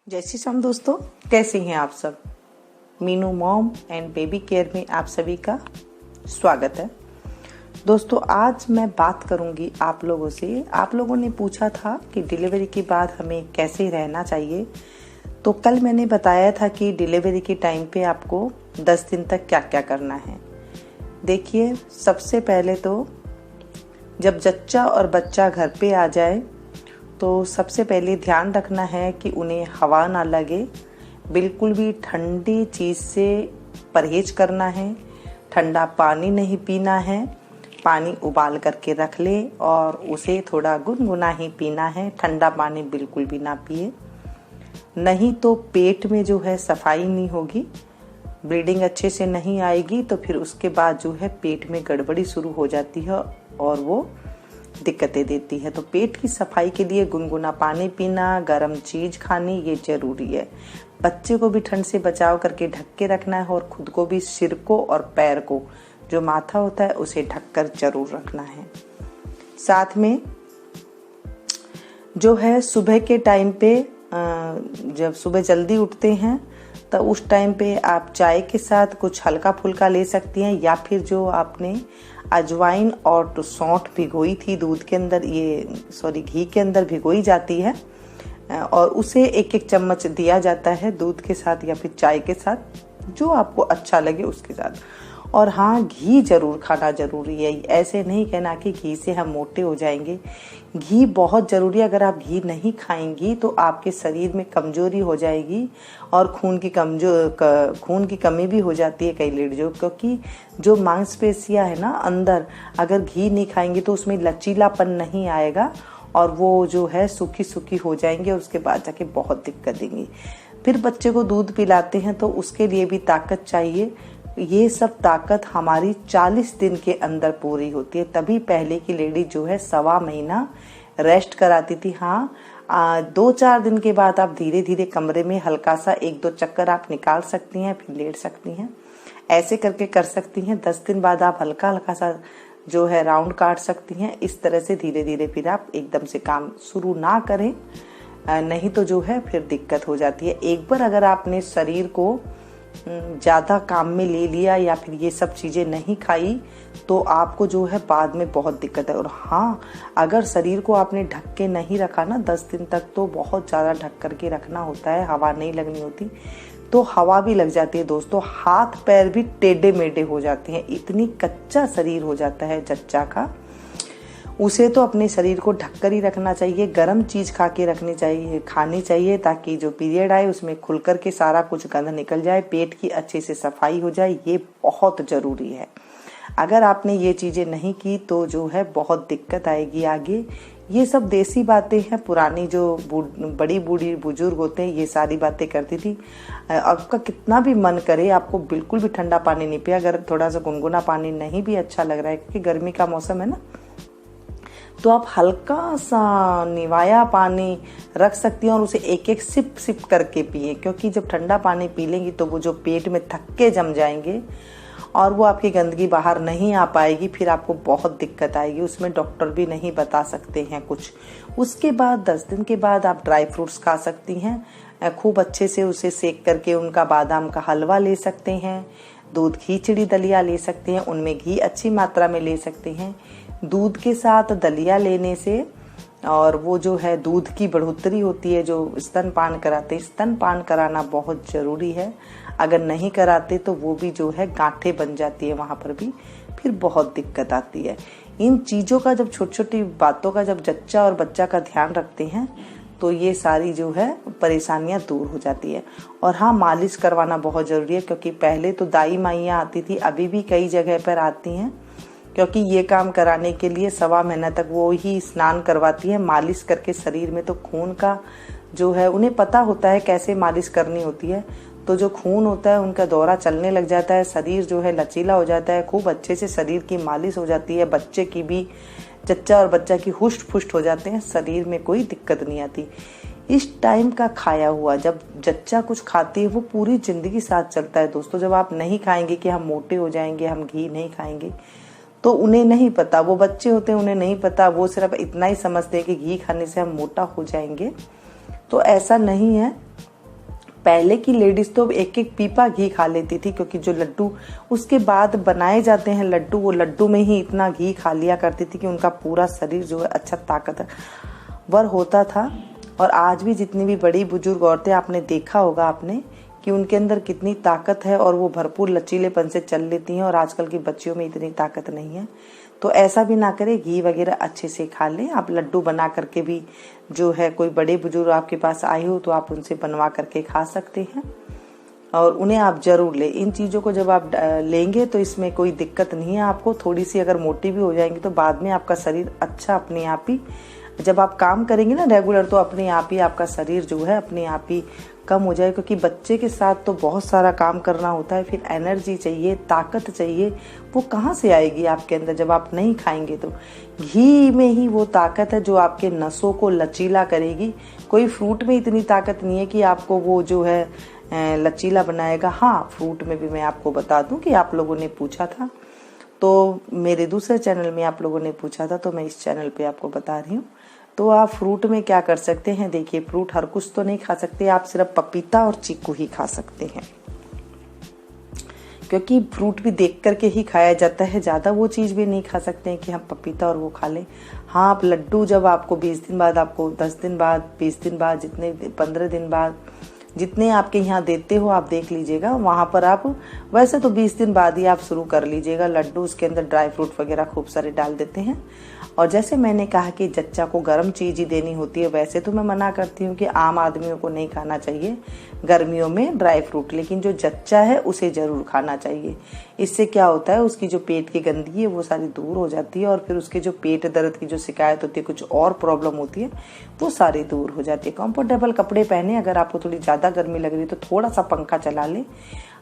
जय श्री राम दोस्तों, कैसे हैं आप सब। Meenu mom and baby care में आप सभी का स्वागत है। दोस्तों, आज मैं बात करूंगी आप लोगों से। आप लोगों ने पूछा था कि डिलीवरी के बाद हमें कैसे रहना चाहिए। तो कल मैंने बताया था कि डिलीवरी के टाइम पे आपको 10 दिन तक क्या क्या करना है। देखिए, सबसे पहले तो जब जच्चा और बच्चा घर पे आ जाए तो सबसे पहले ध्यान रखना है कि उन्हें हवा ना लगे। बिल्कुल भी ठंडी चीज़ से परहेज करना है। ठंडा पानी नहीं पीना है। पानी उबाल करके रख ले और उसे थोड़ा गुनगुना ही पीना है। ठंडा पानी बिल्कुल भी ना पिए, नहीं तो पेट में जो है सफाई नहीं होगी, ब्लीडिंग अच्छे से नहीं आएगी। तो फिर उसके बाद जो है पेट में गड़बड़ी शुरू हो जाती है और वो दिक्कतें देती है। तो पेट की सफाई के लिए गुनगुना पानी पीना, गर्म चीज खानी, ये जरूरी है। बच्चे को भी ठंड से बचाव करके ढक के रखना है और खुद को भी, सिर को और पैर को, जो माथा होता है उसे ढककर जरूर रखना है। साथ में जो है सुबह के टाइम पे, जब सुबह जल्दी उठते हैं तो उस टाइम पे आप चाय के साथ कुछ हल्का फुल्का ले सकती हैं, या फिर जो आपने अजवाइन और सौंठ भिगोई थी दूध के अंदर, घी के अंदर भिगोई जाती है और उसे एक एक चम्मच दिया जाता है दूध के साथ या फिर चाय के साथ, जो आपको अच्छा लगे उसके साथ। और हाँ, घी जरूर खाना जरूरी है। ऐसे नहीं कहना कि घी से हम मोटे हो जाएंगे। घी बहुत जरूरी है। अगर आप घी नहीं खाएंगी तो आपके शरीर में कमजोरी हो जाएगी और खून की कमी भी हो जाती है कई लेडीजों, क्योंकि जो मांसपेशियां है ना अंदर, अगर घी नहीं खाएंगे तो उसमें लचीलापन नहीं आएगा और वो जो है सूखी सूखी हो जाएंगे और उसके बाद जाके बहुत दिक्कत देंगी। फिर बच्चे को दूध पिलाते हैं तो उसके लिए भी ताकत चाहिए। ये सब ताकत हमारी 40 दिन के अंदर पूरी होती है। तभी पहले की लेडी जो है 1.25 महीना रेस्ट कराती थी। हाँ, 2-4 दिन के बाद आप धीरे धीरे कमरे में हल्का सा 1-2 चक्कर आप निकाल सकती हैं, फिर लेट सकती हैं, ऐसे करके कर सकती हैं। 10 दिन बाद आप हल्का हल्का सा जो है राउंड काट सकती हैं। इस तरह से धीरे धीरे फिर आप एकदम से काम शुरू ना करें, नहीं तो जो है फिर दिक्कत हो जाती है। एक बार अगर आपने शरीर को ज़्यादा काम में ले लिया या फिर ये सब चीज़ें नहीं खाई तो आपको जो है बाद में बहुत दिक्कत है। और हाँ, अगर शरीर को आपने ढक के नहीं रखा ना 10 दिन तक, तो बहुत ज़्यादा ढक करके रखना होता है, हवा नहीं लगनी होती, तो हवा भी लग जाती है दोस्तों। हाथ पैर भी टेढ़े मेढ़े हो जाते हैं, इतनी कच्चा शरीर हो जाता है जच्चा का। उसे तो अपने शरीर को ढककर ही रखना चाहिए। गर्म चीज खानी चाहिए ताकि जो पीरियड आए उसमें खुल कर के सारा कुछ गंद निकल जाए, पेट की अच्छे से सफाई हो जाए। ये बहुत जरूरी है। अगर आपने ये चीजें नहीं की तो जो है बहुत दिक्कत आएगी आगे। ये सब देसी बातें हैं, पुरानी जो बड़ी बूढ़ी बुजुर्ग होते हैं ये सारी बातें करती थी। आपका कितना भी मन करे, आपको बिल्कुल भी ठंडा पानी नहीं पिया, अगर थोड़ा सा गुनगुना पानी नहीं भी अच्छा लग रहा है क्योंकि गर्मी का मौसम है ना, तो आप हल्का सा निवाया पानी रख सकती हैं और उसे एक एक सिप सिप करके पिए, क्योंकि जब ठंडा पानी पी लेंगी तो वो जो पेट में थक्के जम जाएंगे और वो आपकी गंदगी बाहर नहीं आ पाएगी, फिर आपको बहुत दिक्कत आएगी। उसमें डॉक्टर भी नहीं बता सकते हैं कुछ। उसके बाद 10 दिन के बाद आप ड्राई फ्रूट्स खा सकती हैं, खूब अच्छे से उसे सेक करके उनका बादाम का हलवा ले सकते हैं, दूध खिचड़ी दलिया ले सकते हैं, उनमें घी अच्छी मात्रा में ले सकते हैं। दूध के साथ दलिया लेने से और वो जो है दूध की बढ़ोतरी होती है, जो स्तनपान कराते हैं, स्तनपान कराना बहुत जरूरी है। अगर नहीं कराते तो वो भी जो है गांठें बन जाती है, वहां पर भी फिर बहुत दिक्कत आती है। इन चीजों का जब छोटी छोटी बातों का जब जच्चा और बच्चा का ध्यान रखते हैं तो ये सारी जो है परेशानियां दूर हो जाती है। और हाँ, मालिश करवाना बहुत जरूरी है, क्योंकि पहले तो दाई माइयाँ आती थी, अभी भी कई जगह पर आती हैं, क्योंकि ये काम कराने के लिए 1.25 महीना तक वो ही स्नान करवाती है मालिश करके शरीर में। तो खून का जो है उन्हें पता होता है कैसे मालिश करनी होती है, तो जो खून होता है उनका दौरा चलने लग जाता है, शरीर जो है लचीला हो जाता है, खूब अच्छे से शरीर की मालिश हो जाती है। बच्चे की भी, जच्चा और बच्चा की हुष्ट फुष्ट हो जाते हैं, शरीर में कोई दिक्कत नहीं आती। इस टाइम का खाया हुआ, जब जच्चा कुछ खाती है वो पूरी जिंदगी साथ चलता है दोस्तों। जब आप नहीं खाएंगे कि हम मोटे हो जाएंगे, हम घी नहीं खाएंगे, तो उन्हें नहीं पता, वो बच्चे होते हैं उन्हें नहीं पता, वो सिर्फ इतना ही समझते हैं कि घी खाने से हम मोटा हो जाएंगे। तो ऐसा नहीं है। पहले की लेडीज तो एक एक पीपा घी खा लेती थी, क्योंकि जो लड्डू उसके बाद बनाए जाते हैं लड्डू, वो लड्डू में ही इतना घी खा लिया करती थी कि उनका पूरा शरीर जो है अच्छा ताकतवर होता था। और आज भी जितनी भी बड़ी बुजुर्ग औरतें, आपने देखा होगा आपने कि उनके अंदर कितनी ताकत है और वो भरपूर लचीलेपन से चल लेती हैं, और आजकल की बच्चियों में इतनी ताकत नहीं है। तो ऐसा भी ना करें, घी वगैरह अच्छे से खा लें। आप लड्डू बना करके भी जो है, कोई बड़े बुजुर्ग आपके पास आए हो तो आप उनसे बनवा करके खा सकते हैं, और उन्हें आप जरूर लें। इन चीज़ों को जब आप लेंगे तो इसमें कोई दिक्कत नहीं है आपको। थोड़ी सी अगर मोटी भी हो जाएंगी तो बाद में आपका शरीर अच्छा अपने आप ही, जब आप काम करेंगे ना रेगुलर, तो अपने आप ही आपका शरीर जो है अपने आप ही कम हो जाए। क्योंकि बच्चे के साथ तो बहुत सारा काम करना होता है, फिर एनर्जी चाहिए, ताकत चाहिए, वो कहाँ से आएगी आपके अंदर जब आप नहीं खाएंगे। तो घी में ही वो ताकत है जो आपके नसों को लचीला करेगी। कोई फ्रूट में इतनी ताकत नहीं है कि आपको वो जो है लचीला बनाएगा। हाँ, फ्रूट में भी मैं आपको बता दूं कि आप लोगों ने पूछा था, तो मेरे दूसरे चैनल में आप लोगों ने पूछा था, तो मैं इस चैनल पे आपको बता रही हूँ। तो आप फ्रूट में क्या कर सकते हैं, देखिए फ्रूट हर कुछ तो नहीं खा सकते आप, सिर्फ पपीता और चीकू ही खा सकते हैं, क्योंकि फ्रूट भी देख करके ही खाया जाता है। ज़्यादा वो चीज़ भी नहीं खा सकते हैं कि हम पपीता और वो खा लें। हाँ, आप लड्डू जब आपको 20 दिन बाद, आपको 10 दिन बाद, 20 दिन बाद, जितने 15 दिन बाद, जितने आपके यहाँ देते हो आप देख लीजिएगा। वहाँ पर आप वैसे तो 20 दिन बाद ही आप शुरू कर लीजिएगा लड्डू। उसके अंदर ड्राई फ्रूट वगैरह खूब सारे डाल देते हैं। और जैसे मैंने कहा कि जच्चा को गर्म चीज़ ही देनी होती है, वैसे तो मैं मना करती हूँ कि आम आदमियों को नहीं खाना चाहिए गर्मियों में ड्राई फ्रूट, लेकिन जो जच्चा है उसे ज़रूर खाना चाहिए। इससे क्या होता है, उसकी जो पेट की गंदगी है वो सारी दूर हो जाती है, और फिर उसके जो पेट दर्द की जो शिकायत होती है, कुछ और प्रॉब्लम होती है, वो सारी दूर हो जाती है। कंफर्टेबल कपड़े पहने। अगर आपको थोड़ी ज़्यादा गर्मी लग रही है तो थोड़ा सा पंखा चला ले,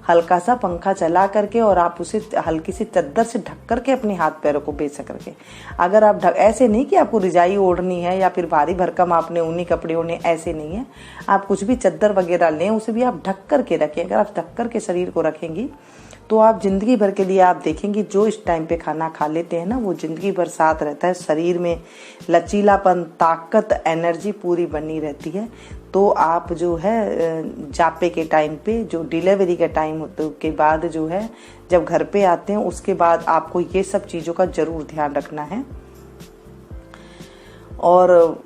हल्का सा पंखा चला करके, और आप उसे हल्की सी चद्दर से ढक करके अपने हाथ पैरों को बेच करके। अगर आप ऐसे नहीं कि आपको रिजाई ओढ़नी है या फिर भारी भरकम आपने ऊनी कपड़े ओढ़ने, ऐसे नहीं है। आप कुछ भी चद्दर वगैरह लें, उसे भी आप ढक करके रखें। अगर आप ढक करके शरीर को रखेंगी तो आप जिंदगी भर के लिए आप देखेंगे जो इस टाइम पे खाना खा लेते हैं ना, वो जिंदगी भर साथ रहता है। शरीर में लचीलापन, ताकत, एनर्जी पूरी बनी रहती है। तो आप जो है जापे के टाइम पे, जो डिलीवरी का टाइम के बाद जो है, जब घर पे आते हैं उसके बाद आपको ये सब चीज़ों का जरूर ध्यान रखना है। और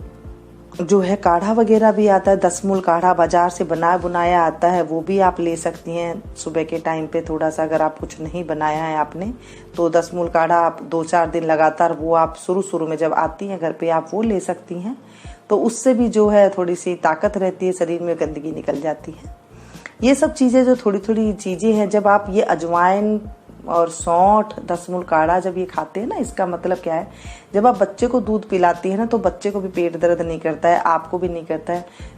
जो है काढ़ा वगैरह भी आता है, 10 मूल काढ़ा बाजार से बना बुनाया आता है, वो भी आप ले सकती हैं सुबह के टाइम पे। थोड़ा सा अगर आप कुछ नहीं बनाया है आपने, तो 10 मूल काढ़ा आप 2-4 दिन लगातार, वो आप शुरू में जब आती हैं घर पे आप वो ले सकती हैं। तो उससे भी जो है थोड़ी सी ताकत रहती है, शरीर में गंदगी निकल जाती है। ये सब चीज़ें जो थोड़ी थोड़ी चीज़ें हैं, जब आप ये अजवाइन और सौंठ, 10 मूल काढ़ा जब ये खाते हैं ना, इसका मतलब क्या है, जब आप बच्चे को दूध पिलाती है ना, तो बच्चे को भी पेट दर्द नहीं करता है, आपको भी नहीं करता है।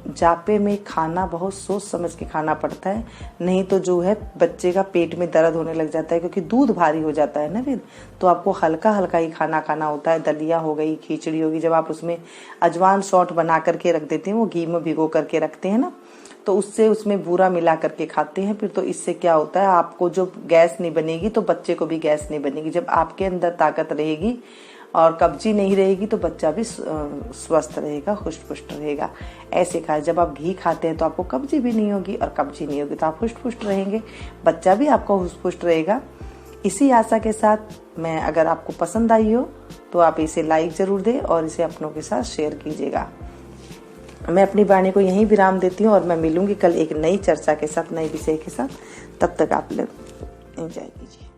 जापे में खाना बहुत सोच समझ के खाना पड़ता है, नहीं तो जो है बच्चे का पेट में दर्द होने लग जाता है, क्योंकि दूध भारी हो जाता है ना फिर। तो आपको हल्का हल्का ही खाना खाना होता है। दलिया हो गई, खिचड़ी होगी, जब आप उसमें अजवाइन सौंठ बना करके रख देते हैं, वो घी में भिगो करके रखते हैं ना, तो उससे उसमें बूरा मिला करके खाते हैं फिर। तो इससे क्या होता है, आपको जो गैस नहीं बनेगी तो बच्चे को भी गैस नहीं बनेगी। जब आपके अंदर ताकत रहेगी और कब्जी नहीं रहेगी तो बच्चा भी स्वस्थ रहेगा, हुष्ट पुष्ट रहेगा। ऐसे खाए, जब आप घी खाते हैं तो आपको कब्जी भी नहीं होगी, और कब्जी नहीं होगी तो आप हुष्ट पुष्ट रहेंगे, बच्चा भी आपका हुष्ट पुष्ट रहेगा। इसी आशा के साथ मैं, अगर आपको पसंद आई हो तो आप इसे लाइक जरूर दें और इसे अपनों के साथ शेयर कीजिएगा। मैं अपनी वाणी को यहीं विराम देती हूँ, और मैं मिलूंगी कल एक नई चर्चा के साथ, नए विषय के साथ। तब तक आप लोग एंजॉय कीजिए।